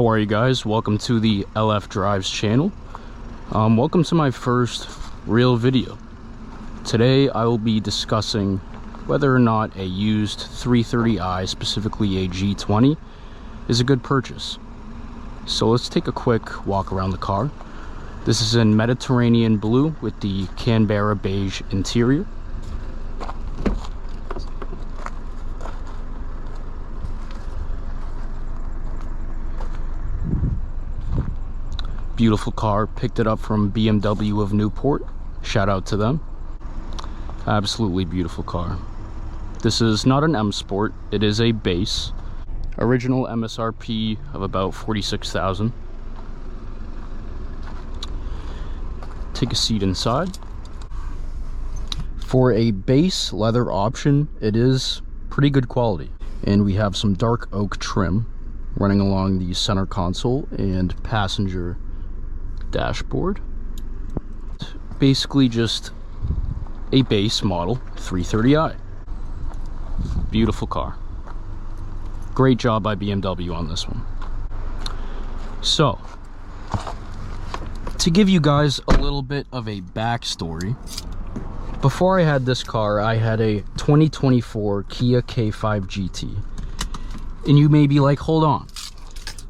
How are you guys? Welcome to the LF Drives channel. Welcome to my first real video. Today I will be discussing whether or not a used 330i, specifically a G20, is a good purchase. So let's take a quick walk around the car. This is in Mediterranean blue with the Canberra beige interior. Beautiful car, picked it up from BMW of Newport. Shout out to them. Absolutely beautiful car. This is not an M Sport, it is a base. Original MSRP of about $46,000. Take a seat inside. For a base leather option, it is pretty good quality. And we have some dark oak trim running along the center console and passenger dashboard. Basically just a base model 330i. Beautiful car. Great job by BMW on this one. So, to give you guys a little bit of a backstory, before I had this car, I had a 2024 Kia K5 GT. And you may be like, hold on,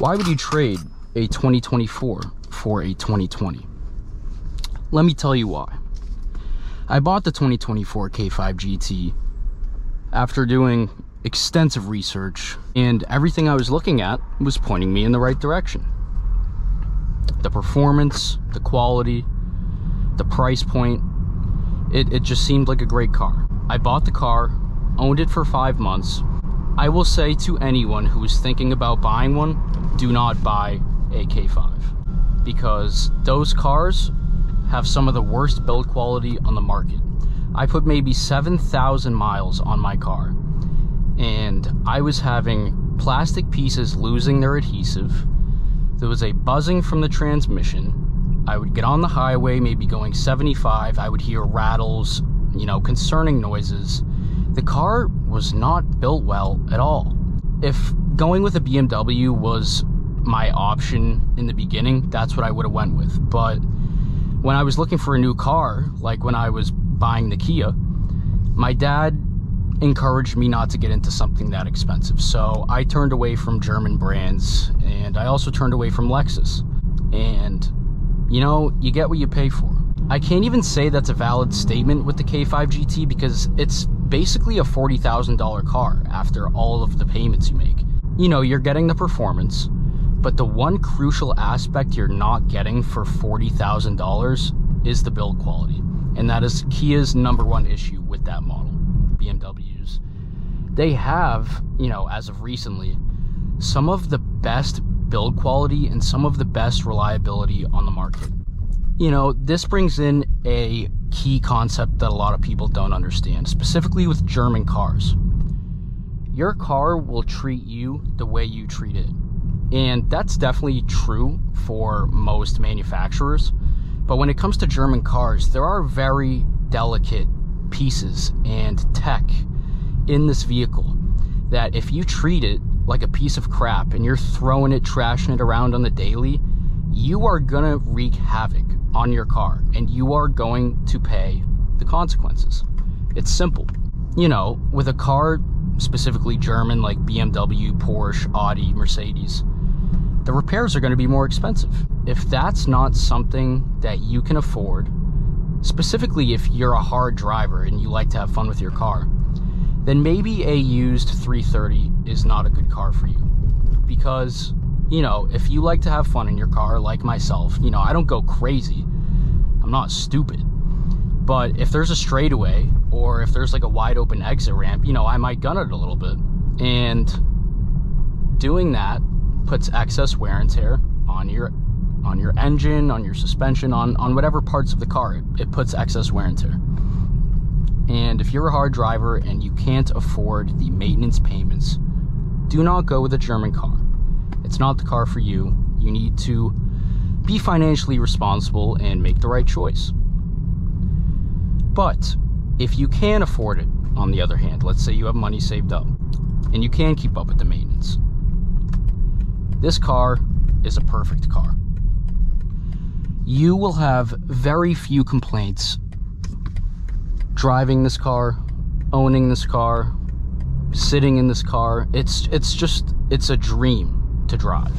why would you trade a 2024 for a 2020? Let me tell you why. I bought the 2024 K5 GT after doing extensive research, and everything I was looking at was pointing me in the right direction. The performance, the quality, the price point, it just seemed like a great car. I bought the car, owned it for 5 months. I will say to anyone who is thinking about buying one, do not buy a K5. Because those cars have some of the worst build quality on the market. I put maybe 7,000 miles on my car, and I was having plastic pieces losing their adhesive. There was a buzzing from the transmission. I would get on the highway, maybe going 75. I would hear rattles, concerning noises. The car was not built well at all. If going with a BMW was my option in the beginning, that's what I would have went with. But when I was looking for a new car, like when I was buying the Kia, my dad encouraged me not to get into something that expensive. So I turned away from German brands, and I also turned away from Lexus. And you get what you pay for. I can't even say that's a valid statement with the K5 GT because it's basically a $40,000 car after all of the payments you make. You're getting the performance, but the one crucial aspect you're not getting for $40,000 is the build quality. And that is Kia's #1 issue with that model. BMWs, they have, as of recently, some of the best build quality and some of the best reliability on the market. This brings in a key concept that a lot of people don't understand, specifically with German cars. Your car will treat you the way you treat it. And that's definitely true for most manufacturers. But when it comes to German cars, there are very delicate pieces and tech in this vehicle that if you treat it like a piece of crap and you're throwing it, trashing it around on the daily, you are gonna wreak havoc on your car and you are going to pay the consequences. It's simple. With a car specifically German like BMW, Porsche, Audi, Mercedes, the repairs are going to be more expensive. If that's not something that you can afford, specifically if you're a hard driver and you like to have fun with your car, then maybe a used 330 is not a good car for you. Because, if you like to have fun in your car, like myself, I don't go crazy. I'm not stupid. But if there's a straightaway or if there's like a wide open exit ramp, I might gun it a little bit. And doing that puts excess wear and tear on your engine, on your suspension, on whatever parts of the car. It puts excess wear and tear. And if you're a hard driver and you can't afford the maintenance payments, do not go with a German car. It's not the car for you. You need to be financially responsible and make the right choice. But if you can afford it, on the other hand, let's say you have money saved up and you can keep up with the maintenance, this car is a perfect car. You will have very few complaints driving this car, owning this car, sitting in this car. It's a dream to drive.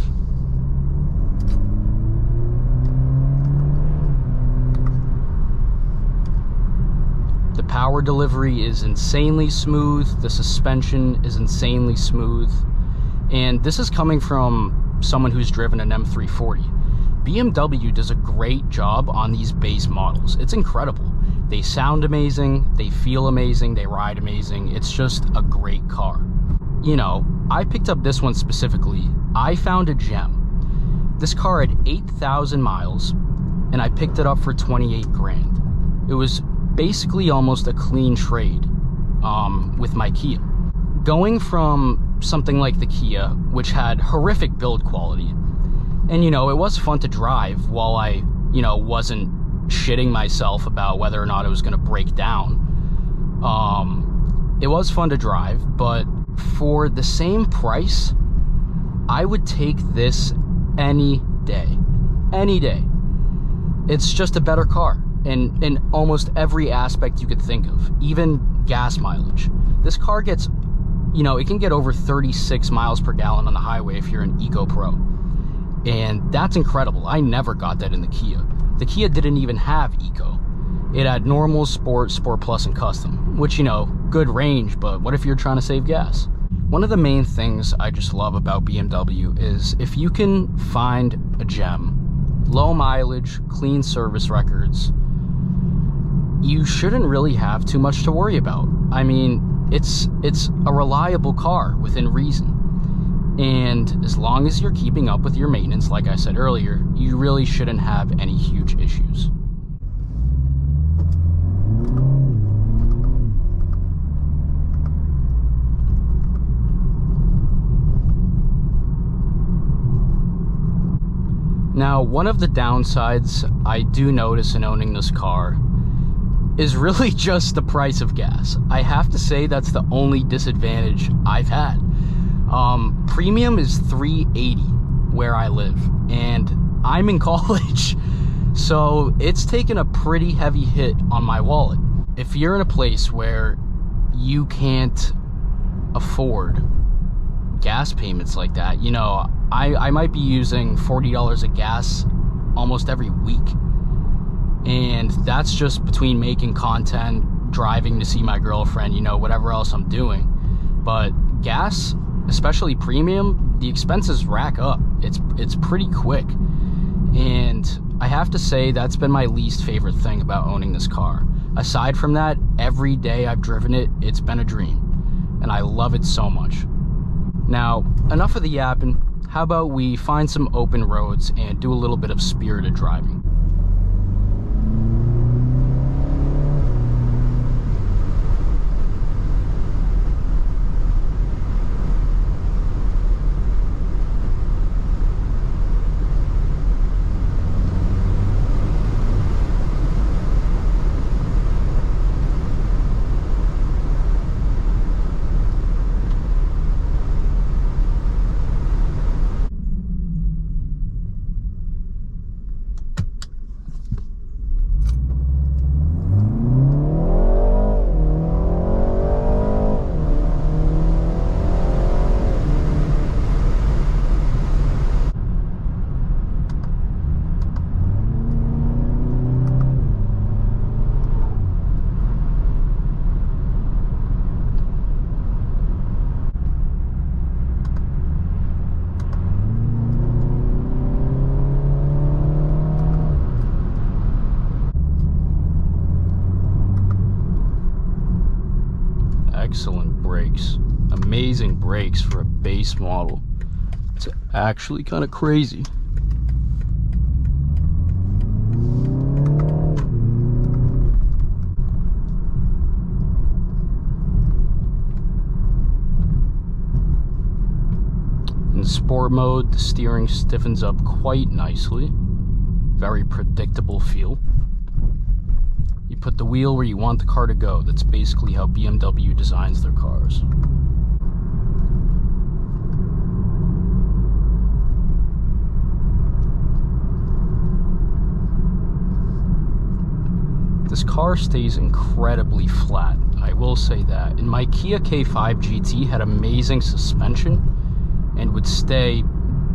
The power delivery is insanely smooth. The suspension is insanely smooth. And this is coming from someone who's driven an M340. BMW does a great job on these base models. It's incredible. They sound amazing, they feel amazing, they ride amazing. It's just a great car. You know, I picked up this one specifically. I found a gem. This car had 8,000 miles, and I picked it up for 28 grand. It was basically almost a clean trade with my Kia. Going from something like the Kia, which had horrific build quality, and you know, it was fun to drive while I, you know, wasn't shitting myself about whether or not it was going to break down. It was fun to drive, but for the same price, I would take this any day. Any day. It's just a better car in almost every aspect you could think of, even gas mileage. This car gets, you know, it can get over 36 miles per gallon on the highway if you're an Eco Pro. And that's incredible. I never got that in the Kia. The Kia didn't even have Eco. It had normal, Sport, Sport Plus, and Custom, which, you know, good range, but what if you're trying to save gas? One of the main things I just love about BMW is if you can find a gem, low mileage, clean service records, you shouldn't really have too much to worry about. I mean, it's a reliable car within reason. And as long as you're keeping up with your maintenance, like I said earlier, you really shouldn't have any huge issues. Now, one of the downsides I do notice in owning this car is really just the price of gas. I have to say that's the only disadvantage I've had. Premium is $3.80 where I live, and I'm in college, so it's taken a pretty heavy hit on my wallet. If you're in a place where you can't afford gas payments like that, you know, I might be using $40 of gas almost every week, and that's just between making content, driving to see my girlfriend, you know, whatever else I'm doing. But gas, especially premium, the expenses rack up. It's pretty quick. And I have to say that's been my least favorite thing about owning this car. Aside from that, every day I've driven it, it's been a dream. And I love it so much. Now, enough of the yapping. How about we find some open roads and do a little bit of spirited driving? Excellent brakes. Amazing brakes for a base model. It's actually kind of crazy. In sport mode, the steering stiffens up quite nicely. Very predictable feel. You put the wheel where you want the car to go. That's basically how BMW designs their cars. This car stays incredibly flat, I will say that. And my Kia K5 GT had amazing suspension and would stay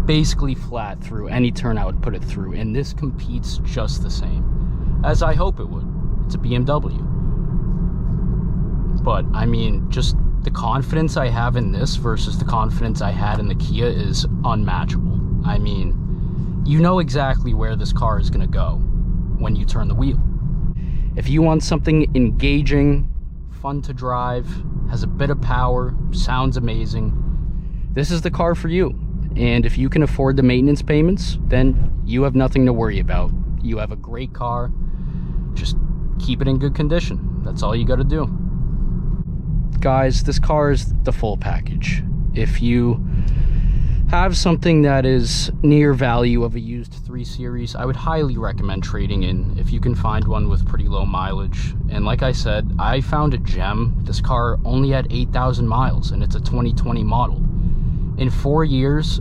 basically flat through any turn I would put it through, and this competes just the same, as I hope it would. It's a BMW. But I mean, just the confidence I have in this versus the confidence I had in the Kia is unmatchable. I mean, you know exactly where this car is going to go when you turn the wheel. If you want something engaging, fun to drive, has a bit of power, sounds amazing, this is the car for you. And if you can afford the maintenance payments, then you have nothing to worry about. You have a great car. Just keep it in good condition. That's all you got to do. Guys, this car is the full package. If you have something that is near value of a used 3 Series, I would highly recommend trading in if you can find one with pretty low mileage. And like I said, I found a gem. This car only had 8,000 miles, and it's a 2020 model. In 4 years,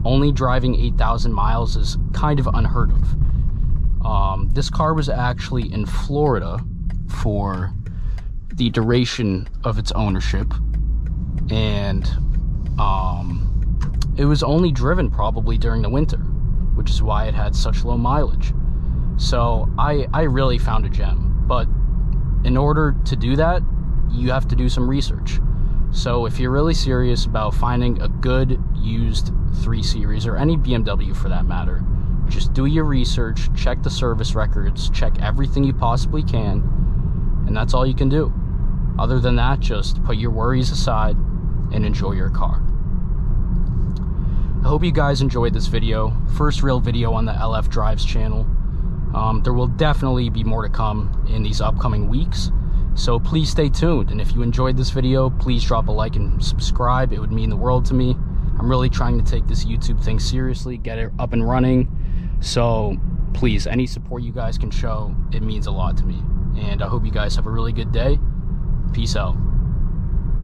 only driving 8,000 miles is kind of unheard of. This car was actually in Florida for the duration of its ownership, and it was only driven probably during the winter, which is why it had such low mileage. So I really found a gem. But in order to do that, you have to do some research. So if you're really serious about finding a good used 3 Series, or any BMW for that matter, just do your research, check the service records, check everything you possibly can, and that's all you can do. Other than that, just put your worries aside and enjoy your car. I hope you guys enjoyed this video. First real video on the LF Drives channel. There will definitely be more to come in these upcoming weeks. So please stay tuned, and if you enjoyed this video, please drop a like and subscribe. It would mean the world to me. I'm really trying to take this YouTube thing seriously, get it up and running. So please, any support you guys can show, it means a lot to me. And I hope you guys have a really good day. Peace out.